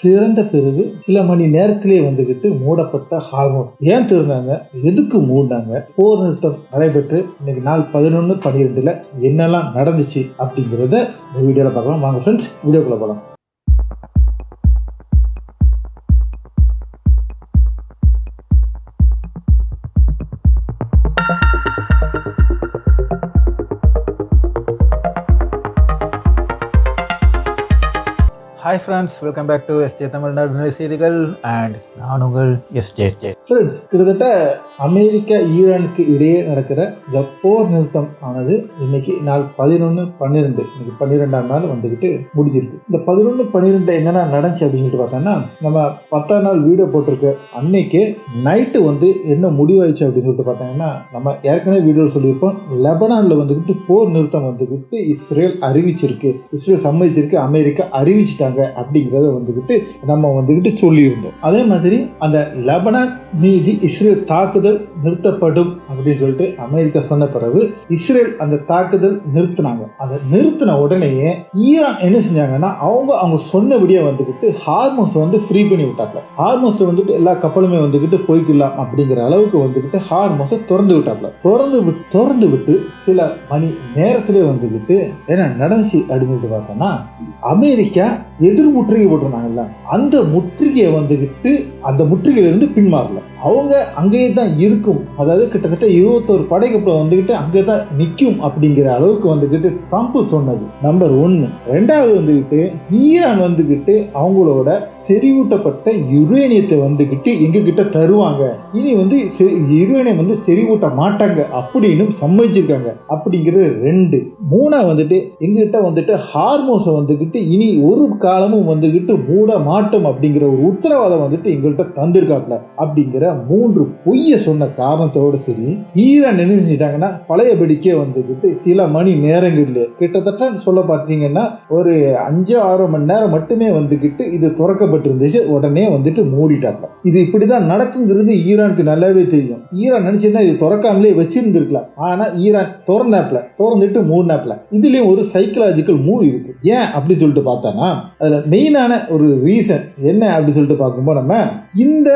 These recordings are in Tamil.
திறந்த பிறகு சில மணி நேரத்திலே வந்துகிட்டு மூடப்பட்ட ஹார்மோன். ஏன் திறந்தாங்க, எதுக்கு மூடினாங்க, போர் நிறுத்தம் நடைபெற்று இன்னைக்கு நாள் 11/12 என்னெல்லாம் நடந்துச்சு அப்படிங்கிறத இந்த வீடியோவில் பார்க்கலாம். வாங்க ஃப்ரெண்ட்ஸ், வீடியோக்குள்ள போகலாம். Hi friends, welcome back to SJ Tamil Nadu செய்திகள் அண்ட் நான் உங்கள் எஸ்ஜே. ஃப்ரெண்ட்ஸ், கிட்டத்தட்ட அமெரிக்கா ஈரானுக்கு இடையே நடக்கிற இந்த போர் நிறுத்தம் ஆனது இன்னைக்கு நாள் 11/12 இன்னைக்கு 12ஆம் நாள் வந்துக்கிட்டு முடிஞ்சிருக்கு. இந்த 11/12 என்னென்ன நடந்துச்சு அப்படின்னு சொல்லிட்டு பார்த்தோம்னா, நம்ம 10ஆம் நாள் வீடியோ போட்டிருக்க அன்னைக்கு நைட்டு வந்து என்ன முடிவாயிடுச்சு அப்படின்னு சொல்லிட்டு பார்த்தோம்னா, நம்ம ஏற்கனவே வீடியோ சொல்லியிருப்போம். லெபனானில் வந்துக்கிட்டு போர் நிறுத்தம் வந்துக்கிட்டு இஸ்ரேல் அறிவிச்சிருக்கு, இஸ்ரேல் சம்மதிச்சிருக்கு, அமெரிக்கா அறிவிச்சிட்டாங்க அப்படிங்கிறத வந்துகிட்டு நம்ம வந்துகிட்டு சொல்லியிருந்தோம். அதே மாதிரி அந்த லெபனான் மீது இஸ்ரேல் தாக்குதல் நிறுத்தப்படும் அப்படின்னு சொல்லிட்டு அமெரிக்கா சொன்ன பிறகு இஸ்ரேல் அந்த தாக்குதல் நிறுத்தினாங்க. அதை நிறுத்தின உடனேயே ஈரான் என்ன செஞ்சாங்கன்னா, அவங்க சொன்னபடியே வந்துகிட்டு ஹார்மோன்ஸ் வந்து ஃப்ரீ பண்ணி விட்டாங்க. ஹார்மோன்ஸ் வந்துட்டு எல்லா கப்பலுமே வந்துகிட்டு போய்க்கலாம் அப்படிங்கிற அளவுக்கு வந்துகிட்டு ஹார்மோன்ஸை திறந்து விட்டாங்க. திறந்து விட்டு சில மணி நேரத்திலே வந்துகிட்டு என்ன நடந்துச்சு அப்படின்னு பார்த்தோம்னா, அமெரிக்கா எதிர் முற்றுகை போட்டிருந்தாங்கல்ல, அந்த முற்றுகையை வந்துகிட்டு அந்த முற்றுகையிலிருந்து பின்மாறல. அவங்க அங்கேயே தான் இருக்கும். அதாவது கிட்டத்தட்ட 21 படைக்கப்பல் வந்துகிட்டு அங்கே தான் நிற்கும் அப்படிங்கிற அளவுக்கு வந்துகிட்டு ட்ரம்ப் சொன்னது நம்பர் 1. 2வது வந்துகிட்டு ஈரான் வந்துகிட்டு அவங்களோட செறிவூட்டப்பட்ட யுரேனியத்தை வந்துகிட்டு எங்ககிட்ட தருவாங்க, இனி வந்து யுரேனியம் வந்து செறிவூட்ட மாட்டாங்க அப்படின்னு சம்மதிச்சிருக்காங்க அப்படிங்கிறது 2. 3 வந்துட்டு எங்ககிட்ட வந்துட்டு ஹார்மோன்ஸை வந்துகிட்டு இனி ஒரு காலமும் வந்துகிட்டு மூட மாட்டோம் அப்படிங்கிற ஒரு உத்தரவாதம் வந்துட்டு எங்கள்கிட்ட தந்திருக்காப்ல அப்படிங்கிற 3 பொய்ய சொன்ன காரணத்தோடு சரி, ஈரான் என்ன செஞ்சிட்டாங்கன்னா பழையபடிக்கே வந்துகிட்டு சில மணி நேரங்கள்ல கிட்டத்தட்ட சொல்ல பார்த்தீங்கன்னா ஒரு 5-6 மணி நேரம் மட்டுமே வந்துகிட்டு இது திறக்கப்பட்டிருந்துச்சு, உடனே வந்துட்டு மூடிட்டாங்க. இது இப்படிதான் நடக்குங்கிறது ஈரானுக்கு நல்லாவே தெரியும். ஈரான் நினைச்சிருந்தா இது திறக்காமலே வச்சிருந்துருக்கலாம். ஆனா ஈரான் திறந்துட்டு மூடினாப்ல. இதுலயும் ஒரு சைக்கலாஜிக்கல் மூவ் இருக்கு. ஏன் அப்படி சொல்லிட்டு பார்த்தோன்னா, அதுல மெயினான ஒரு ரீசன் என்ன அப்படின்னு சொல்லிட்டு பார்க்கும்போது, நம்ம இந்த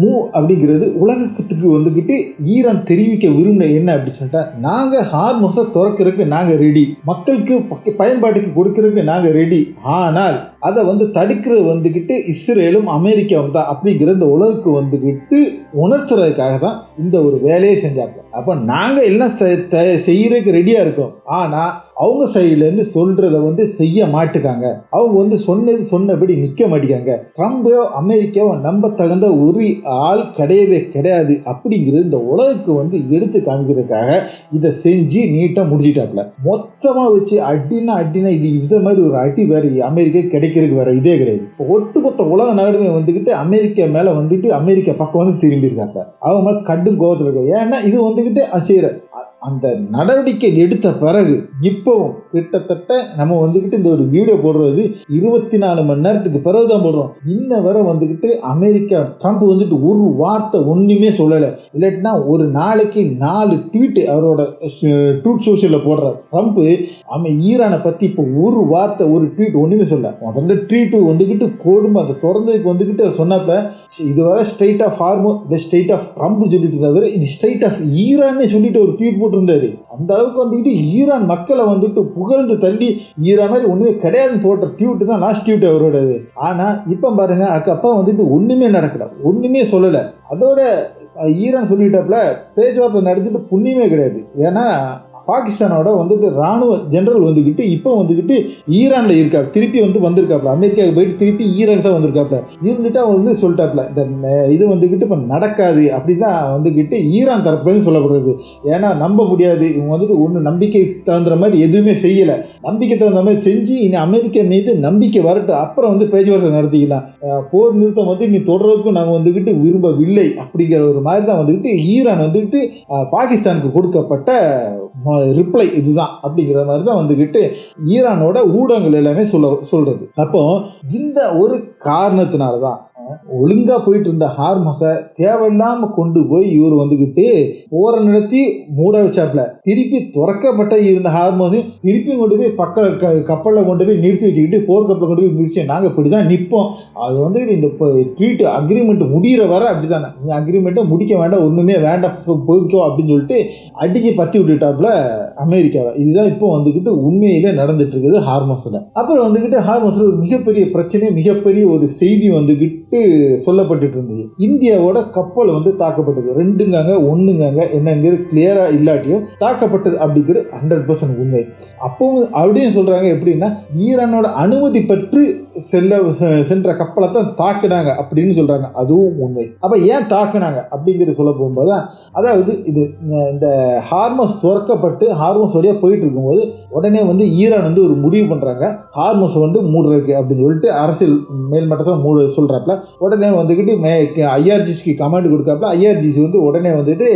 மூவ் அப்படிங்கிறது உலகத்துக்கு வந்துகிட்டு ஈரான் தெரிவிக்க விரும்பின என்ன அப்படின்னு சொல்லிட்டா, நாங்க ஹார்மோன்ஸை திறக்கிறதுக்கு நாங்க ரெடி, மக்களுக்கு பயன்பாட்டுக்கு கொடுக்கறதுக்கு நாங்க ரெடி, ஆனால் அதை வந்து தடுக்கிறது வந்துகிட்டு இஸ்ரேலும் அமெரிக்காவும் தான் அப்படிங்கிற இந்த உலகுக்கு வந்துகிட்டு உணர்த்துறதுக்காக தான் இந்த ஒரு வேலையை செஞ்சாங்க. அப்போ நாங்கள் எல்லாம் செய்யறதுக்கு ரெடியாக இருக்கோம், ஆனால் அவங்க சைட்லேருந்து சொல்கிறத வந்து செய்ய மாட்டுக்காங்க, அவங்க வந்து சொன்னபடி நிற்க மாட்டேங்காங்க, ட்ரம்போ அமெரிக்காவோ நம்ப தகுந்த ஒரு ஆள் கிடையாது அப்படிங்கிறது இந்த உலகுக்கு வந்து எடுத்து காமிக்கிறதுக்காக இதை செஞ்சு நீட்டாக முடிச்சிட்டாப்புல. மொத்தமாக வச்சு அடினா இது இதை மாதிரி ஒரு அடி வேறு அமெரிக்கா கிடைக்கிறதுக்கு வேற இதே கிடையாது. ஒட்டுமொத்த உலக நாடுமே வந்துக்கிட்டு அமெரிக்கா மேலே வந்துட்டு அமெரிக்கா பக்கம் வந்து திரும்பியிருக்காங்க. அவங்க மேலே கடும் கோபத்தில் இருக்காங்க. ஏன்னா இது வந்துக்கிட்டு செய்கிற அந்த நடவடிக்கை எடுத்த பிறகு இப்பவும் கிட்டத்தட்ட நம்ம வந்துக்கிட்டு இந்த ஒரு வீடியோ போடுறது 24 மணி நேரத்துக்கு பிறகுதான் போடுறோம். இன்ன வரை வந்துக்கிட்டு அமெரிக்கா ட்ரம்ப் வந்துட்டு ஒரு வார்த்தை ஒன்றுமே சொல்லலை. இல்லாட்டினா ஒரு நாளைக்கு 4 ட்வீட் அவரோட ட்ரூத் சோஷியலில் போடுறார் ட்ரம்ப். ஈரானை பற்றி இப்போ ஒரு வார்த்தை ஒரு ட்வீட் ஒன்றுமே சொல்ல. முதல்ல ட்வீட்டு வந்துக்கிட்டு கோடுமை அதை திறந்ததுக்கு வந்துக்கிட்டு சொன்னப்ப இதுவரை state of hormone the state of Trump சொல்லிட்டு தவிர இது ஸ்டேட் ஆஃப் ஈரான்னு சொல்லிட்டு ஒரு ட்வீட் போட்டிருந்தாரு. அந்த அளவுக்கு வந்துக்கிட்டு ஈரான் மக்களை வந்துட்டு புகழ்ந்து தள்ளி ஈரான் மாதிரி ஒண்ணுமே கிடையாதுன்னு போட்ட ட்வீட் தான் லாஸ்ட் ட்வீட் அவரோடது. ஆனா இப்ப பாருங்க, அதுக்கப்பா வந்துட்டு ஒண்ணுமே நடக்கல, ஒண்ணுமே சொல்லல. அதோட ஈரான் சொல்லிட்டாப்ல பேச்சுவார்த்தை நடத்திட்டு புண்ணியமே கிடையாது. ஏன்னா பாகிஸ்தானோட வந்துட்டு ராணுவ ஜெனரல் வந்துக்கிட்டு இப்போ வந்துக்கிட்டு ஈரானில் இருக்கா, திருப்பி வந்திருக்காப்ல, அமெரிக்காவுக்கு போயிட்டு திருப்பி ஈரான் தான் வந்திருக்காப்ல. இருந்துட்டு அவர் வந்து சொல்லிட்டாப்ல இந்த இது வந்துக்கிட்டு இப்போ நடக்காது அப்படி தான் வந்துக்கிட்டு ஈரான் தரப்புலேருந்து சொல்லப்படுறது. ஏன்னா நம்ப முடியாது, இவங்க வந்துட்டு ஒன்று நம்பிக்கை தகுந்த மாதிரி எதுவுமே செய்யலை, நம்பிக்கை தகுந்த மாதிரி செஞ்சு இனி அமெரிக்கா மீது நம்பிக்கை வரட்டும், அப்புறம் வந்து பேச்சுவார்த்தை நடத்திக்கலாம், போர் நிறுத்தம் வந்து இனி தொடர்றதுக்கும் நாங்கள் வந்துக்கிட்டு விரும்பவில்லை அப்படிங்கிற ஒரு மாதிரி தான் வந்துக்கிட்டு ஈரான் வந்துக்கிட்டு பாகிஸ்தானுக்கு கொடுக்கப்பட்ட ரிப்ளை இதுதான் அப்படிங்கிற மாதிரி தான் வந்துக்கிட்டு ஈரானோட ஊடகங்கள் எல்லாமே சொல்றது. அப்போ இந்த ஒரு காரணத்தினால தான் ஒழுங்கா போயிட்டு இருந்த ஹார்மஸை தேவையில்லாம கொண்டு போய் இவர் வந்துகிட்டு போற நடத்தி மூட வச்சாப்ல. திருப்பி துறக்கப்பட்ட இருந்த ஹார்மஸையும் திருப்பி கொண்டு போய் கப்பலில் கொண்டு போய் நிறுத்தி வச்சுக்கிட்டு போர்க்கப்பலை கொண்டு போய் நிறுத்தி நாங்கள் இப்படிதான் நிற்போம். அது வந்து இந்த ட்ரீட் அக்ரிமெண்ட் முடிகிற வர அப்படித்தானே, அக்ரிமெண்ட்டை முடிக்க வேண்டாம், ஒண்ணுமே வேண்டாம், போய்க்கோ அப்படின்னு சொல்லிட்டு அடிச்சு பத்தி விட்டுட்டாப்ல அமெரிக்காவை. இதுதான் இப்போ வந்துகிட்டு உண்மையிலே நடந்துட்டு இருக்குது ஹார்மஸ்ல. அப்புறம் வந்துகிட்டு ஹார்மஸ்ல ஒரு மிகப்பெரிய பிரச்சனை, மிகப்பெரிய ஒரு செய்தி வந்துகிட்டு சொல்லப்பட்டு இருந்தது. இந்தியாவோட கப்பல் வந்து தாக்கப்பட்டது. 2ங்க 1ங்க என்னங்கிறது கிளியரா இல்லாட்டியும் தாக்கப்பட்டது அப்படிங்கிறது 100% உண்மை. அப்பவும் அப்படியும் சொல்றாங்க. எப்படின்னா ஈரானோட அனுமதி பெற்று சென்ற கப்பலை தான் தாக்குனாங்க அப்படின்னு சொல்றாங்க. அதுவும் உண்மை. அப்ப ஏன் தாக்குனாங்க அப்படிங்கிறது சொல்ல போகும்போது, அதாவது இது இந்த ஹார்மஸ் துறக்கப்பட்டு ஹார்மஸ் வழியா போயிட்டு இருக்கும்போது உடனே வந்து ஈரான் வந்து ஒரு முடிவு பண்றாங்க, ஹார்மஸ் வந்து மூடுறதுக்கு அப்படின்னு சொல்லிட்டு அரசியல் மேல்மட்டத்தில் மூட சொல்றாப்ல. உடனே வந்துக்கிட்டு ஐஆர்ஜிசிக்கு கமாண்ட் கொடுக்காப்ல. ஐஆர்ஜிசி வந்து உடனே வந்துட்டு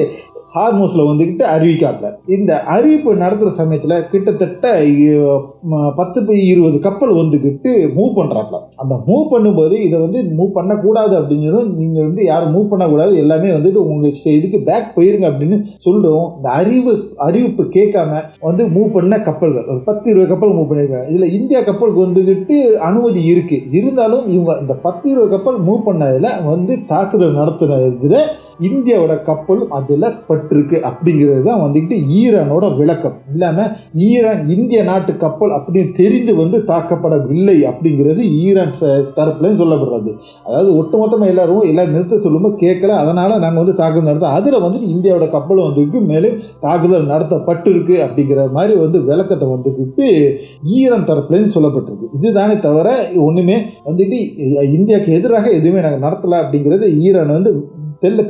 ஹார்மோஸில் வந்துக்கிட்டு அறிவிக்காப்ல. இந்த அறிவிப்பு நடத்துகிற சமயத்தில் கிட்டத்தட்ட 10-20 கப்பல் வந்துக்கிட்டு மூவ் பண்ணுறாப்ல. அந்த மூவ் பண்ணும்போது இதை வந்து மூவ் பண்ணக்கூடாது அப்படிங்கிறதும், நீங்கள் வந்து யாரும் மூவ் பண்ணக்கூடாது, எல்லாமே வந்துட்டு உங்கள் இதுக்கு பேக் போயிருங்க அப்படின்னு சொல்கிறோம். இந்த அறிவிப்பு கேட்காம வந்து மூவ் பண்ண கப்பல்கள் ஒரு 10-20 கப்பல் மூவ் பண்ணியிருக்காங்க. இதில் இந்தியா கப்பலுக்கு வந்துக்கிட்டு அனுமதி இருக்குது. இருந்தாலும் இவங்க இந்த 10-20 கப்பல் மூவ் பண்ணதில் வந்து தாக்குதல் நடத்துனதுல இந்தியாவோட கப்பலும் அதில் பட்டிருக்கு அப்படிங்கிறது தான் வந்துக்கிட்டு ஈரானோட விளக்கம். இல்லாமல் ஈரான் இந்திய நாட்டு கப்பல் அப்படின்னு தெரிந்து வந்து தாக்கப்படவில்லை அப்படிங்கிறது ஈரான் தரப்புலன்னு சொல்லப்படுறது. அதாவது ஒட்டுமொத்தமாக எல்லாரும் நிறுத்த சொல்லும்போது கேட்கல, அதனால நாங்கள் வந்து தாக்குதல் நடத்த, அதில் வந்துட்டு இந்தியாவோட கப்பலும் வந்துட்டு மேலும் தாக்குதல் நடத்தப்பட்டிருக்கு அப்படிங்கிற மாதிரி வந்து விளக்கத்தை வந்துக்கிட்டு ஈரான் தரப்புலன்னு சொல்லப்பட்டிருக்கு. இதுதானே தவிர ஒன்றுமே வந்துட்டு இந்தியாவுக்கு எதிராக எதுவுமே நாங்கள் நடத்தலை அப்படிங்கிறது ஈரான் வந்து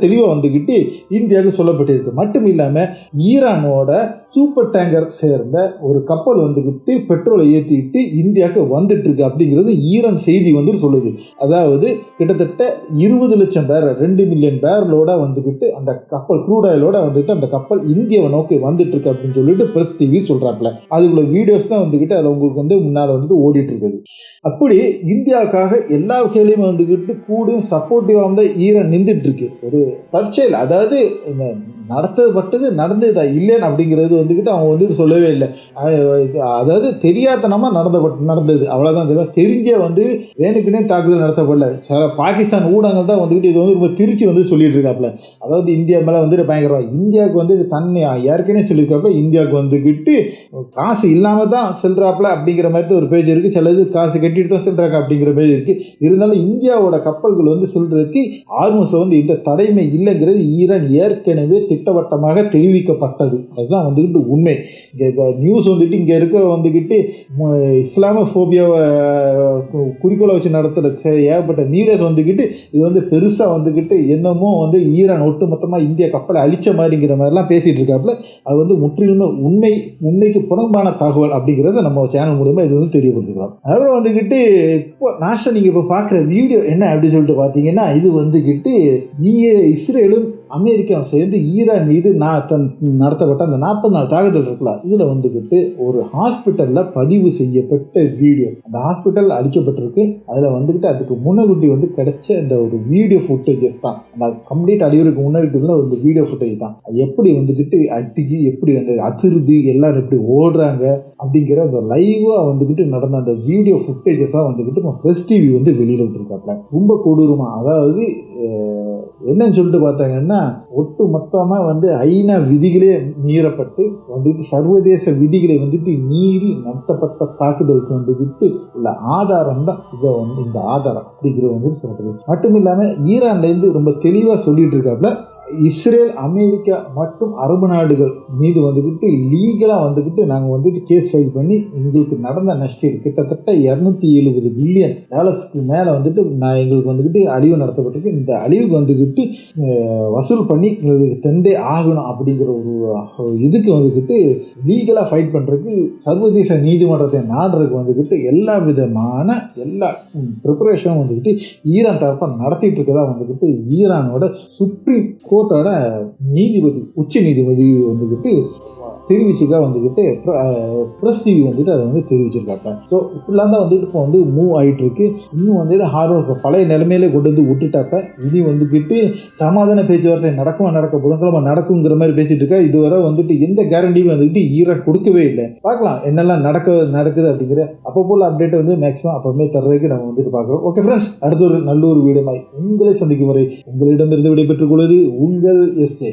தெளிவாக வந்துக்கிட்டு இந்தியாவுக்கு சொல்லப்பட்டிருக்கு. மட்டும் இல்லாமல் ஈரானோட சூப்பர் டேங்கர் சேர்ந்த ஒரு கப்பல் வந்துக்கிட்டு பெட்ரோலை ஏற்றிக்கிட்டு இந்தியாவுக்கு வந்துட்டு இருக்கு அப்படிங்கிறது ஈரான் செய்தி வந்து சொல்லுது. அதாவது கிட்டத்தட்ட 20 லட்சம் பேரல் 2 மில்லியன் பேரலோட வந்துக்கிட்டு அந்த கப்பல் க்ரூட் ஆயிலோட வந்துட்டு அந்த கப்பல் இந்தியாவை நோக்கி வந்துட்டு இருக்கு அப்படின்னு சொல்லிட்டு பிரஸ் டிவி சொல்றாப்ல. அதுக்குள்ள வீடியோஸ் தான் வந்துக்கிட்டு அதில் உங்களுக்கு வந்து முன்னால் வந்துட்டு ஓடிட்டு இருக்குது. அப்படி இந்தியாவுக்காக எல்லா வகையிலையும் வந்துக்கிட்டு கூடும் சப்போர்ட்டிவாக வந்து ஈரான் நின்றுட்டு இருக்கு. ஒரு தற்செயல், அதாவது நடத்தப்பட்டது நடந்ததா இல்லைன்னு அப்படிங்கிறது வந்துக்கிட்டு அவங்க வந்துட்டு சொல்லவே இல்லை. அதாவது தெரியாதனமாக நடந்தது அவ்வளோதான். தெரிஞ்சே வந்து வேணுக்குன்னே தாக்குதல் நடத்தப்படல. பாகிஸ்தான் ஊடகங்கள் தான் வந்துக்கிட்டு இது வந்து ரொம்ப திருச்சி வந்து சொல்லிட்டு இருக்காப்புல. அதாவது இந்தியா மேலே வந்துட்டு பயங்கரமாக இந்தியாவுக்கு வந்து தன்னை ஏற்கனவே சொல்லியிருக்காப்புல. இந்தியாவுக்கு வந்துக்கிட்டு காசு இல்லாமல் தான் செல்றாப்புல அப்படிங்கிற மாதிரி ஒரு பேஜ் இருக்குது. சிலது காசு கட்டிட்டு தான் செல்றாங்க அப்படிங்கிற பேஜ் இருக்குது. இருந்தாலும் இந்தியாவோட கப்பல்கள் வந்து செல்றதுக்கு ஆல்மோஸ்ட் வந்து இந்த தடைமை இல்லைங்கிறது ஈரான் ஏற்கனவே திட்டவட்டமாக தெரிவிக்கப்பட்டது. அதுதான் வந்துக்கிட்டு உண்மை. இங்கே நியூஸ் வந்துட்டு இங்கே இருக்கிற வந்துக்கிட்டு இஸ்லாமோபியாவை குறிக்கோளை வச்சு நடத்துகிற ஏகப்பட்ட மீடியாஸ் வந்துக்கிட்டு இது வந்து பெருசாக வந்துக்கிட்டு என்னமோ வந்து ஈரான் ஒட்டுமொத்தமாக இந்திய கப்பலை அழிச்ச மாதிரிங்கிற மாதிரிலாம் பேசிகிட்டு இருக்காப்புல. அது வந்து முற்றிலுமே உண்மைக்கு புறம்பான தகவல் அப்படிங்கிறத நம்ம சேனல் மூலமாக இது வந்து தெரியப்படுத்துகிறோம். அப்புறம் வந்துக்கிட்டு இப்போ நாஷா நீங்கள் இப்போ பார்க்குற வீடியோ என்ன அப்படின்னு சொல்லிட்டு பார்த்தீங்கன்னா, இது வந்துக்கிட்டு இஸ்ரேலும் அமெரிக்காவும் சேர்ந்து ஈரான் மீது நடத்தப்பட்ட அந்த 44 தாக்குதல் இருக்கலாம். இதில் வந்துக்கிட்டு ஒரு ஹாஸ்பிட்டலில் பதிவு செய்யப்பட்ட வீடியோ, அந்த ஹாஸ்பிட்டல் அழிக்கப்பட்டிருக்கு. அதில் வந்துக்கிட்டு அதுக்கு முன்னகுட்டி வந்து கிடைச்ச இந்த ஒரு வீடியோ ஃபுட்டேஜஸ் தான். அந்த கம்ப்ளீட் அழிவுக்கு முன்னாடி ஒரு வீடியோ ஃபுட்டேஜ் தான். அது எப்படி வந்துக்கிட்டு அட்டிக்கு எப்படி வந்து அதிருது, எல்லாரும் எப்படி ஓடுறாங்க அப்படிங்கிற அந்த லைவாக வந்துக்கிட்டு நடந்த அந்த வீடியோ ஃபுட்டேஜஸாக வந்துக்கிட்டு ப்ரெஸ் டிவி வந்து வெளியில் விட்டுருக்காப்ல. ரொம்ப கொடூரமாக, அதாவது என்னன்னு சொல்லிட்டு பார்த்தாங்கன்னா, ஒட்டு மொத்தமாக வந்து ஐநா விதிகளே மீறப்பட்டு வந்துட்டு சர்வதேச விதிகளை வந்துட்டு மீறி நடத்தப்பட்ட தாக்குதலுக்கு வந்துக்கிட்டு உள்ள ஆதாரம் தான் இதை வந்து இந்த ஆதாரம் அப்படிங்கிறது வந்து சொல்லப்படுது. மட்டும் இல்லாமல் ஈரான்லேருந்து ரொம்ப தெளிவாக சொல்லிட்டு இருக்காப்புல, இஸ்ரேல் அமெரிக்கா மற்றும் அரபு நாடுகள் மீது வந்துக்கிட்டு லீகலாக வந்துக்கிட்டு நாங்கள் வந்துட்டு கேஸ் ஃபைல் பண்ணி எங்களுக்கு நடந்த நஷ்டீடு கிட்டத்தட்ட $270 பில்லியன் மேலே வந்துட்டு எங்களுக்கு வந்துக்கிட்டு அழிவு நடத்தப்பட்டிருக்கு. இந்த அழிவுக்கு வந்துக்கிட்டு வசூல் பண்ணி எங்களுக்கு தந்தே ஆகணும் அப்படிங்கிற ஒரு இதுக்கு வந்துக்கிட்டு லீகலாக ஃபைட் பண்ணுறதுக்கு சர்வதேச நீதிமன்றத்தை நாடுறதுக்கு வந்துக்கிட்டு எல்லா விதமான ப்ரிப்பரேஷனும் வந்துக்கிட்டு ஈரான் தரப்பாக நடத்திட்டு இருக்கதா வந்துக்கிட்டு ஈரானோட சுப்ரீம் கோர்ட்டோட நீதிபதி, உச்ச நீதிபதி வந்துக்கிட்டு தெரிவிச்சுக்கா வந்துக்கிட்டு ப்ரெஸ் டிவி வந்துட்டு அதை வந்து தெரிவிச்சிருக்காங்க. ஸோ இப்படிலாம் தான் வந்துட்டு இப்போ வந்து மூவ் ஆகிட்டு இருக்கு. இன்னும் வந்துட்டு ஹார்வர் பழைய நிலைமையிலே கொண்டு வந்து விட்டுட்டாப்ப இனி வந்துக்கிட்டு சமாதான பேச்சுவார்த்தை நடக்க புதன்கிழமை நடக்குங்கிற மாதிரி பேசிட்டு இருக்கா. இதுவரை வந்துட்டு எந்த கேரண்டியும் வந்துட்டு ஈரான் கொடுக்கவே இல்லை. பார்க்கலாம் என்னெல்லாம் நடக்குது அப்படிங்கிற அப்போ போல் அப்டேட் வந்து மேக்ஸிமம் அப்பவுமே தர்றதுக்கு நம்ம வந்துட்டு பார்க்குறோம். ஓகே ஃப்ரெண்ட்ஸ், அடுத்த ஒரு நல்ல ஒரு வீடியோமாய் உங்களை சந்திக்கும் வரை உங்களிடமிருந்து விடைபெற்றுக் கொள்வது உங்கள் எஸ்ஜே.